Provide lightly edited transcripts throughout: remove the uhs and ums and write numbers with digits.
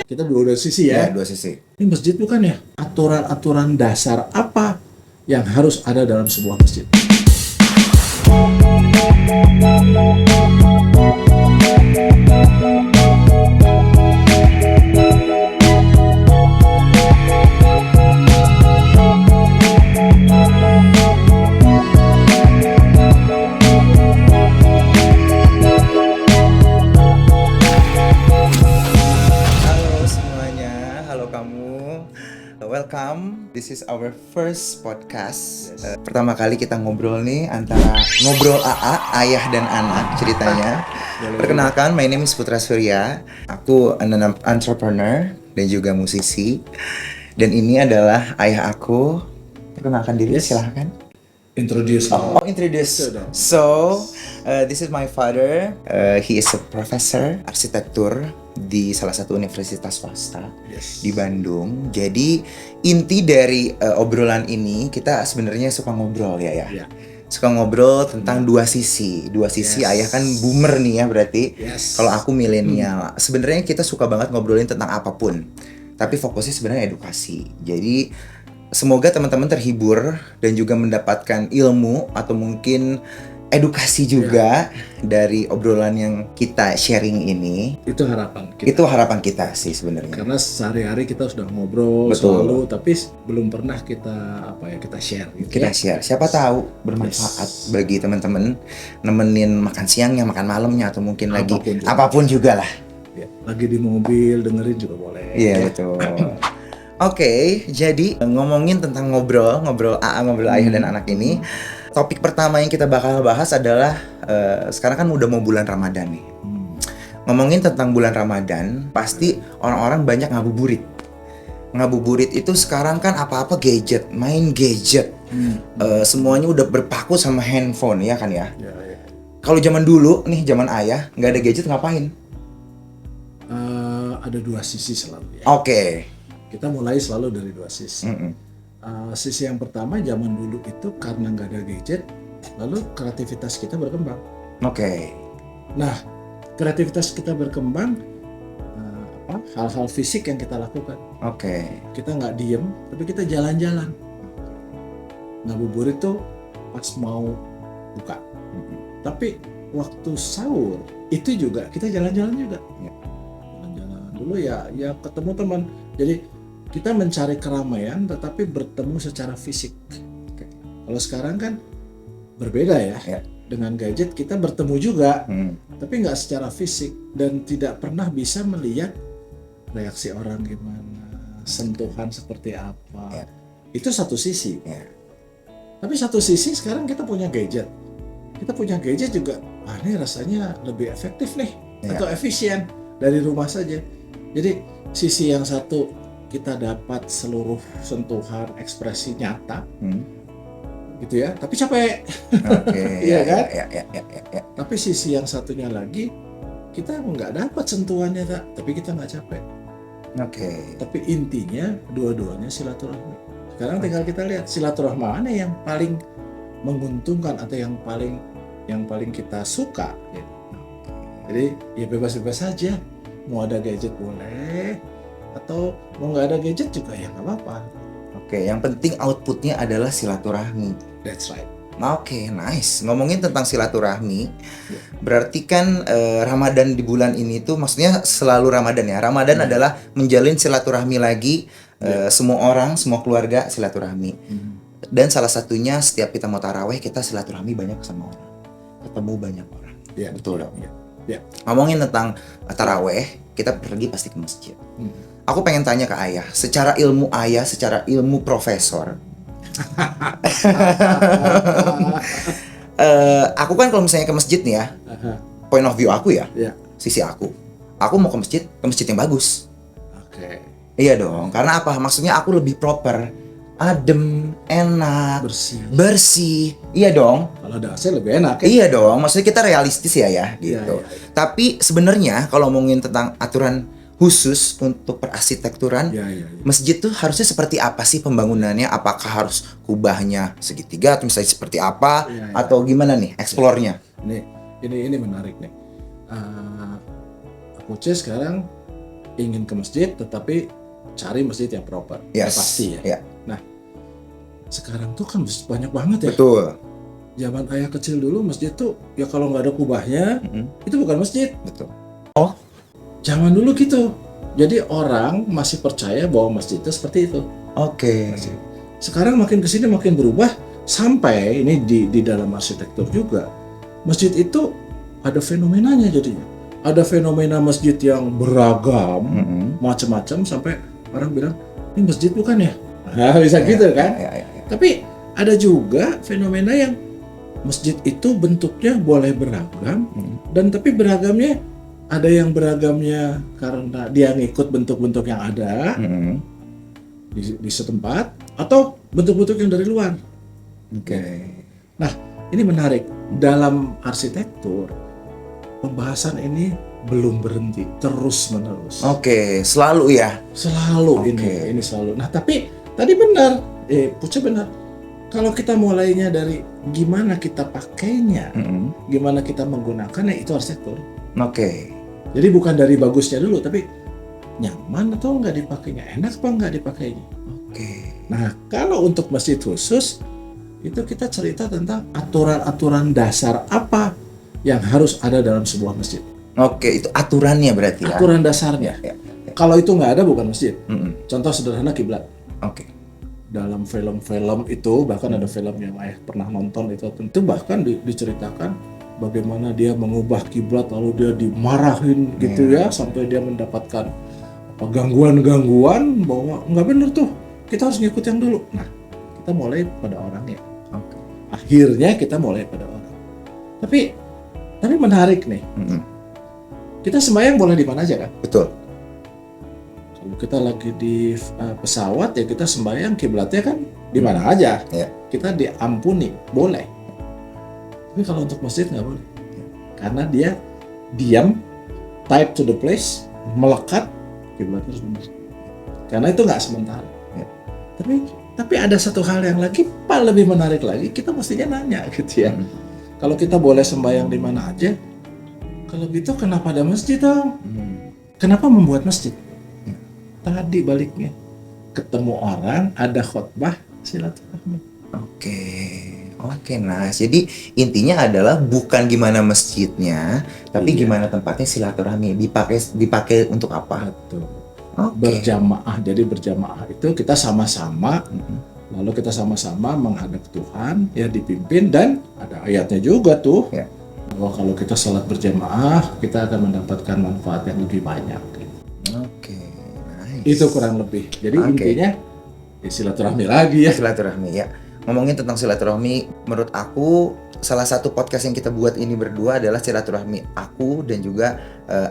Kita dua sisi ya. Ya, dua sisi. Ini masjid bukan ya? Aturan-aturan dasar apa yang harus ada dalam sebuah masjid? Halo semuanya, halo kamu. Welcome. This is our first podcast. Pertama kali kita ngobrol nih antara ngobrol AA, ayah dan anak ceritanya. Perkenalkan, my name is Putra Surya. Aku an entrepreneur dan juga musisi. Dan ini adalah ayah aku. Perkenalkan diri, silahkan. Introduce. Introduce. So, this is my father. He is a professor arsitektur di salah satu universitas swasta di Bandung. Jadi inti dari obrolan ini kita sebenarnya suka ngobrol ya. Suka ngobrol tentang dua sisi. Ayah kan boomer nih ya berarti. Kalau aku milenial. Sebenarnya kita suka banget ngobrolin tentang apapun. Tapi fokusnya sebenarnya edukasi. Jadi semoga teman-teman terhibur dan juga mendapatkan ilmu atau mungkin edukasi juga dari obrolan yang kita sharing ini. Itu harapan kita. Itu harapan kita sih sebenarnya. Karena sehari-hari kita sudah ngobrol selalu, tapi belum pernah kita share. Gitu kita share. Siapa tahu bermanfaat bagi teman-teman, nemenin makan siangnya, makan malamnya, atau mungkin apapun juga lah. Ya, lagi di mobil dengerin juga boleh. Iya betul. Oke, jadi ngomongin tentang ngobrol ayah dan anak ini. Topik pertama yang kita bakal bahas adalah sekarang kan udah mau bulan Ramadan nih. Ngomongin tentang bulan Ramadan, pasti orang-orang banyak ngabuburit. Ngabuburit itu sekarang kan apa-apa gadget, main gadget. Semuanya udah berpaku sama handphone ya kan ya. Kalau zaman dulu nih, zaman ayah nggak ada gadget ngapain? Ada dua sisi selalu ya. Oke. Kita mulai selalu dari dua sisi. Sisi yang pertama, zaman dulu itu karena nggak ada gadget, lalu kreativitas kita berkembang. Oke. Nah, kreativitas kita berkembang, hal-hal fisik yang kita lakukan. Oke. Kita nggak diem, tapi kita jalan-jalan. Ngabuburit tuh pas mau buka. Tapi waktu sahur itu juga kita jalan-jalan juga. Jalan-jalan dulu ya ketemu teman. Jadi kita mencari keramaian tetapi bertemu secara fisik. Kalau sekarang kan berbeda ya. Dengan gadget kita bertemu juga, tapi nggak secara fisik dan tidak pernah bisa melihat reaksi orang gimana, sentuhan seperti apa. Itu satu sisi. Tapi satu sisi sekarang kita punya gadget. Kita punya gadget juga, ini rasanya lebih efektif nih atau efisien dari rumah saja. Jadi sisi yang satu kita dapat seluruh sentuhan ekspresi nyata, gitu ya. Tapi capek, iya kan? Ya. Tapi sisi yang satunya lagi kita nggak dapat sentuhannya tapi kita nggak capek. Tapi intinya dua-duanya silaturahmi. Sekarang tinggal kita lihat silaturahmi mana yang paling menguntungkan atau yang paling kita suka. Jadi ya bebas-bebas saja. Mau ada gadget boleh, atau mau nggak ada gadget juga ya nggak apa-apa. Yang penting outputnya adalah silaturahmi. That's right. Nice. Ngomongin tentang silaturahmi, berarti kan Ramadan di bulan ini tuh maksudnya selalu Ramadan ya. Ramadan adalah menjalin silaturahmi lagi, semua orang, semua keluarga silaturahmi. Dan salah satunya setiap kita mau taraweh kita silaturahmi banyak sama orang, ketemu banyak orang. Betul dong. Ngomongin tentang taraweh, kita pergi pasti ke masjid. Aku pengen tanya ke ayah, secara ilmu profesor. Aku kan kalau misalnya ke masjid nih ya, point of view aku ya, sisi aku mau ke masjid yang bagus. Iya dong, karena apa? Maksudnya aku lebih proper, adem, enak, bersih. Iya dong. Kalau ada AC lebih enak. Iya dong, maksudnya kita realistis ya gitu. Tapi sebenarnya kalau ngomongin tentang aturan khusus untuk perarsitekturan, masjid tuh harusnya seperti apa sih pembangunannya? Apakah harus kubahnya segitiga atau misalnya seperti apa? Atau gimana nih explore-nya? Ini menarik nih. Aku Uce sekarang ingin ke masjid, tetapi cari masjid yang proper. Yes. Pasti ya. Yeah. Nah, sekarang tuh kan masjid banyak banget ya. Betul. Zaman ayah kecil dulu masjid tuh ya kalau nggak ada kubahnya, itu bukan masjid. Betul. Zaman dulu gitu. Jadi orang masih percaya bahwa masjid itu seperti itu. Oke. Sekarang makin kesini makin berubah, sampai ini di dalam arsitektur juga. Masjid itu ada fenomenanya jadinya. Ada fenomena masjid yang beragam, macam-macam, sampai orang bilang, ini masjid bukan ya? Nah, bisa gitu kan? Ya. Tapi ada juga fenomena yang masjid itu bentuknya boleh beragam, dan tapi beragamnya ada yang beragamnya karena dia ngikut bentuk-bentuk yang ada di setempat, atau bentuk-bentuk yang dari luar. Oke. Nah, ini menarik. Dalam arsitektur, pembahasan ini belum berhenti, terus menerus. Oke, selalu ya. Selalu Oke. ini selalu. Nah, tapi tadi benar, Puce benar. Kalau kita mulainya dari gimana kita pakainya, gimana kita menggunakannya, itu arsitektur. Oke. Jadi bukan dari bagusnya dulu, tapi nyaman atau nggak dipakainya, enak apa nggak dipakainya. Oke. Nah, kalau untuk masjid khusus, itu kita cerita tentang aturan-aturan dasar apa yang harus ada dalam sebuah masjid. Oke, itu aturannya berarti ya. Aturan dasarnya. Ya. Kalau itu nggak ada, bukan masjid. Contoh sederhana, kiblat. Oke. Dalam film-film itu, bahkan ada film yang ayah pernah nonton itu, tentu bahkan diceritakan bagaimana dia mengubah kiblat, lalu dia dimarahin gitu ya, sampai dia mendapatkan gangguan-gangguan bahwa nggak benar tuh, kita harus ngikut yang dulu. Nah, kita mulai pada orangnya. Oke. Akhirnya kita mulai pada orang. Tapi menarik nih. Kita sembahyang boleh di mana aja kan? Betul. Kalau kita lagi di pesawat ya kita sembahyang kiblatnya kan di mana aja. Ya. Kita diampuni, boleh. Tapi kalau untuk masjid nggak boleh. Karena dia diam, type to the place, melekat, kiblatnya harus benar. Karena itu nggak sementara. Ya. Tapi ada satu hal yang lagi lebih menarik lagi, kita mestinya nanya gitu ya. Kalau kita boleh sembahyang di mana aja, kalau gitu kenapa ada masjid dong? Kenapa membuat masjid? Tadi baliknya, ketemu orang, ada khotbah, silaturahmi. Oke, nice. Jadi intinya adalah bukan gimana masjidnya, tapi gimana tempatnya silaturahmi. Dipakai untuk apa? Betul. Berjamaah. Jadi berjamaah itu kita sama-sama, lalu kita sama-sama menghadap Tuhan, ya dipimpin, dan ada ayatnya juga tuh. Ya. Bahwa kalau kita sholat berjamaah, kita akan mendapatkan manfaat yang lebih banyak. Oke, nice. Itu kurang lebih. Jadi intinya ya silaturahmi lagi ya. Silaturahmi ya. Ngomongin tentang silaturahmi, menurut aku salah satu podcast yang kita buat ini berdua adalah silaturahmi aku dan juga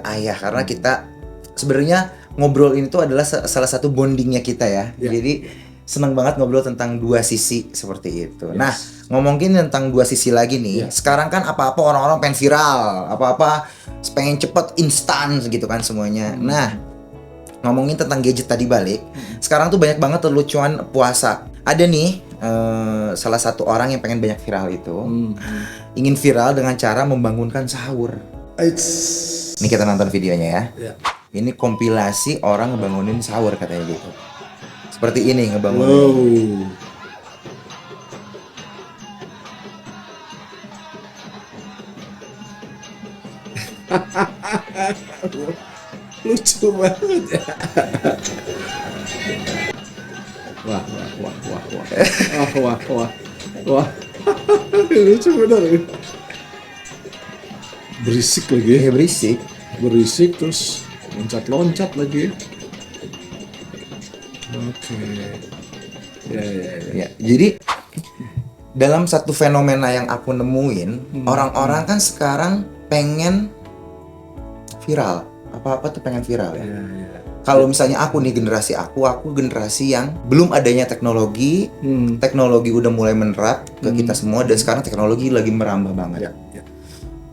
ayah, karena kita sebenarnya ngobrol ini tuh adalah salah satu bondingnya kita ya. Jadi senang banget ngobrol tentang dua sisi seperti itu. Nah, ngomongin tentang dua sisi lagi nih. Sekarang kan apa-apa orang-orang pengen viral, apa-apa pengen cepet instan gitu kan semuanya. Nah, ngomongin tentang gadget tadi balik. Sekarang tuh banyak banget lelucuan puasa. Ada nih salah satu orang yang pengen banyak viral itu. Ingin viral dengan cara membangunkan sahur. Ini kita nonton videonya ya. Ini kompilasi orang ngebangunin sahur katanya gitu. Seperti ini ngebangunin. Lucu banget ya. Wah. Lucu bener. Berisik lagi. Ya, berisik terus loncat-loncat lagi. Oke. Ya. Jadi dalam satu fenomena yang aku nemuin, orang-orang kan sekarang pengen viral. Apa-apa tuh pengen viral ya. Kalau misalnya aku nih generasi aku generasi yang belum adanya teknologi. Teknologi udah mulai menerap ke kita semua, dan sekarang teknologi lagi merambah banget.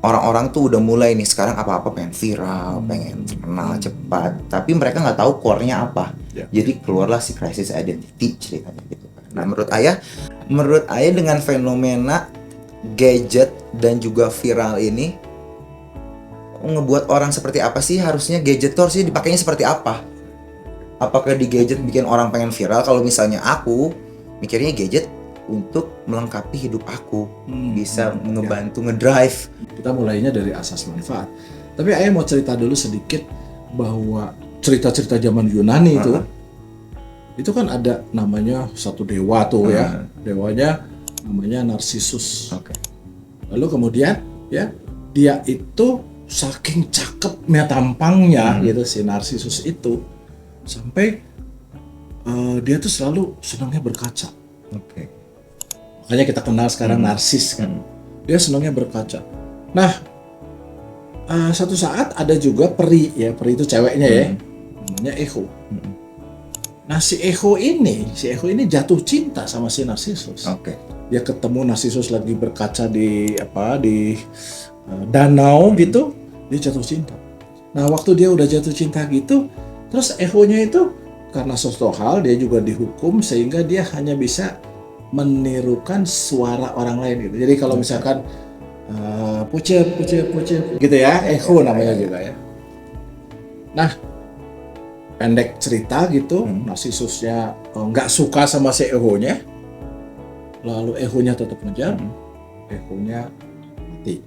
Orang-orang tuh udah mulai nih sekarang apa-apa pengen viral, pengen kenal cepat, tapi mereka nggak tahu core-nya apa. Jadi keluarlah si crisis identity ceritanya gitu. Nah, menurut ayah dengan fenomena gadget dan juga viral ini, ngebuat orang seperti apa sih, harusnya gadget tuh harusnya dipakainya seperti apa? Apakah di gadget bikin orang pengen viral? Kalau misalnya aku mikirnya gadget untuk melengkapi hidup aku, bisa ngebantu ngedrive. Kita mulainya dari asas manfaat. Tapi Ayah mau cerita dulu sedikit bahwa cerita-cerita zaman Yunani itu kan ada namanya satu dewa tuh ya, dewanya namanya Narsisus. Lalu kemudian ya dia itu saking cakepnya tampangnya gitu si Narsisus itu sampai dia tuh selalu senangnya berkaca. Makanya kita kenal sekarang narsis kan. Dia senangnya berkaca. Nah, satu saat ada juga peri itu ceweknya ya, namanya Echo. Nah si Echo ini jatuh cinta sama si Narsisus. Dia ketemu Narsisus lagi berkaca di danau gitu, dia jatuh cinta. Nah waktu dia udah jatuh cinta gitu, terus Echo-nya itu karena suatu hal dia juga dihukum sehingga dia hanya bisa menirukan suara orang lain gitu. Jadi kalau misalkan pucet gitu ya, Echo namanya juga ya. Nah pendek cerita gitu, Narsisusnya nggak suka sama si Echo-nya, lalu Echo-nya tetap ngejar, Echo-nya mati.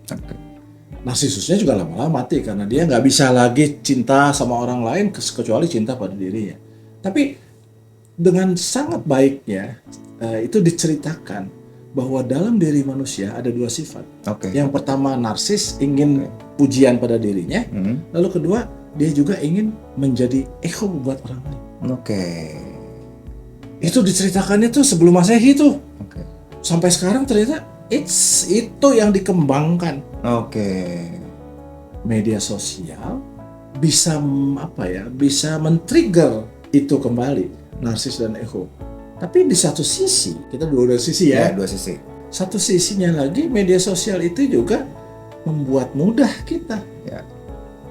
Narsisusnya juga lama-lama mati karena dia nggak bisa lagi cinta sama orang lain kecuali cinta pada dirinya. Tapi dengan sangat baiknya itu diceritakan bahwa dalam diri manusia ada dua sifat. Yang pertama narsis, ingin pujian pada dirinya. Lalu kedua dia juga ingin menjadi echo buat orang lain. Itu diceritakannya tuh sebelum Masehi tuh. Sampai sekarang ternyata itu yang dikembangkan. Media sosial bisa bisa men-trigger itu kembali, narsis dan echo. Tapi di satu sisi, kita dua sisi ya. Dua sisi. Satu sisinya lagi media sosial itu juga membuat mudah kita.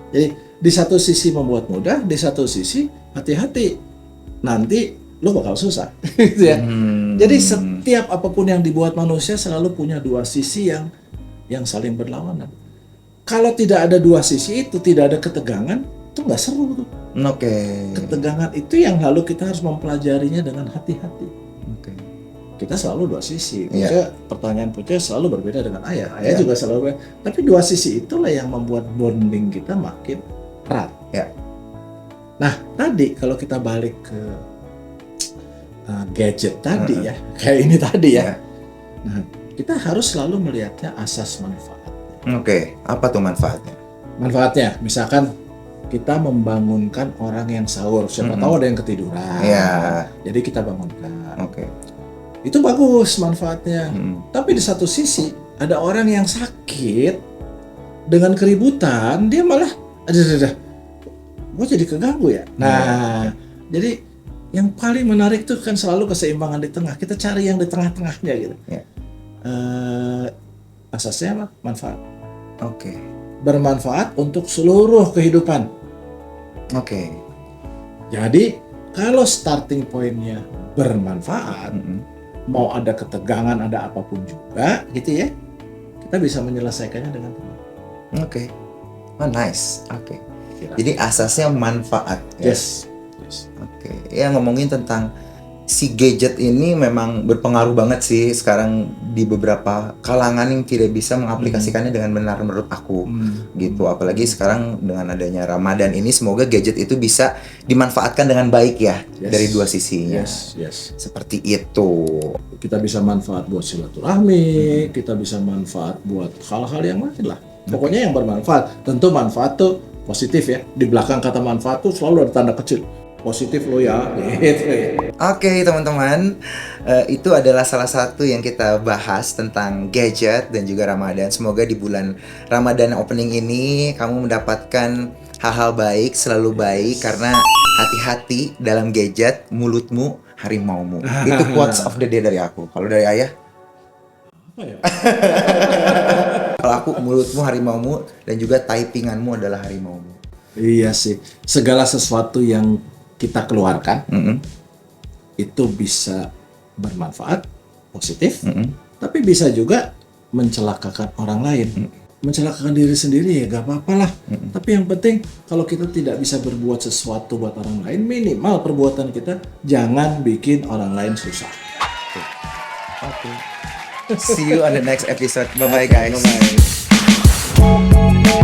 Jadi di satu sisi membuat mudah, di satu sisi hati-hati. Nanti lo bakal susah. Gitu ya. Jadi setiap apapun yang dibuat manusia selalu punya dua sisi yang saling berlawanan. Kalau tidak ada dua sisi itu, tidak ada ketegangan, itu nggak seru tuh. Ketegangan itu yang lalu kita harus mempelajarinya dengan hati-hati. Kita selalu dua sisi. Pertanyaan Puce selalu berbeda dengan Ayah. Ayah juga selalu berbeda. Tapi dua sisi itulah yang membuat bonding kita makin erat. Nah tadi kalau kita balik ke gadget tadi ya, kayak ini tadi ya. Nah kita harus selalu melihatnya asas manfaat. Apa tuh manfaatnya? Manfaatnya, misalkan kita membangunkan orang yang sahur, siapa tahu ada yang ketiduran, jadi kita bangunkan. Itu bagus manfaatnya. Tapi di satu sisi ada orang yang sakit dengan keributan, dia malah gue jadi keganggu ya. Nah, jadi yang paling menarik tuh kan selalu keseimbangan di tengah. Kita cari yang di tengah-tengahnya gitu. Asasnya apa? Manfaat. Bermanfaat untuk seluruh kehidupan. Jadi kalau starting pointnya bermanfaat, mau ada ketegangan, ada apapun juga, gitu ya, kita bisa menyelesaikannya dengan tenang. Nice. Jadi asasnya manfaat. Yes. Ya ngomongin tentang si gadget ini memang berpengaruh banget sih sekarang di beberapa kalangan yang tidak bisa mengaplikasikannya dengan benar menurut aku gitu. Apalagi sekarang dengan adanya Ramadan ini, semoga gadget itu bisa dimanfaatkan dengan baik ya, dari dua sisinya. Seperti itu. Kita bisa manfaat buat silaturahmi, kita bisa manfaat buat hal-hal yang lain lah. Pokoknya yang bermanfaat. Tentu manfaat tuh positif ya. Di belakang kata manfaat tuh selalu ada tanda kecil. Positif lo ya. Teman-teman, itu adalah salah satu yang kita bahas tentang gadget dan juga Ramadan. Semoga di bulan Ramadan opening ini kamu mendapatkan hal-hal baik, selalu baik, karena hati-hati dalam gadget, mulutmu harimaumu. Itu quotes of the day dari aku. Kalau dari Ayah? Apa ya? Kalau aku, mulutmu harimaumu dan juga typinganmu adalah harimaumu. Iya sih. Segala sesuatu yang kita keluarkan itu bisa bermanfaat, positif, tapi bisa juga mencelakakan orang lain. mencelakakan diri sendiri ya gak apa-apa lah. Tapi yang penting kalau kita tidak bisa berbuat sesuatu buat orang lain, minimal perbuatan kita jangan bikin orang lain susah. Oke. See you on the next episode. Bye bye guys. Bye-bye.